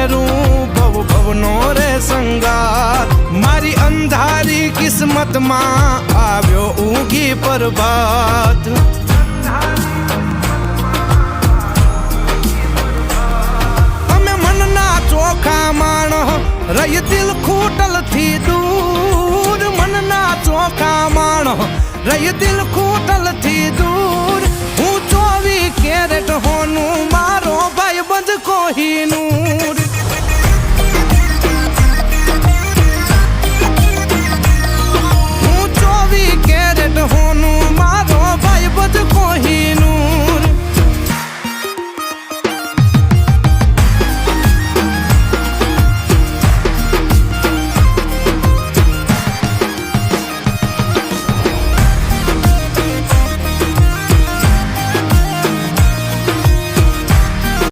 પહેરું ભવ ભવનો રે સંગાર મારી અંધારી કિસ્મત માં આવ્યો ઊંઘી પ્રભાત અમે મનના ચોખા માણો રહી દિલ ખૂટલ થી દૂર મનના ચોખા માણો રહી દિલ ખૂટલ થી દૂર હું 24 કેરેટ હોનું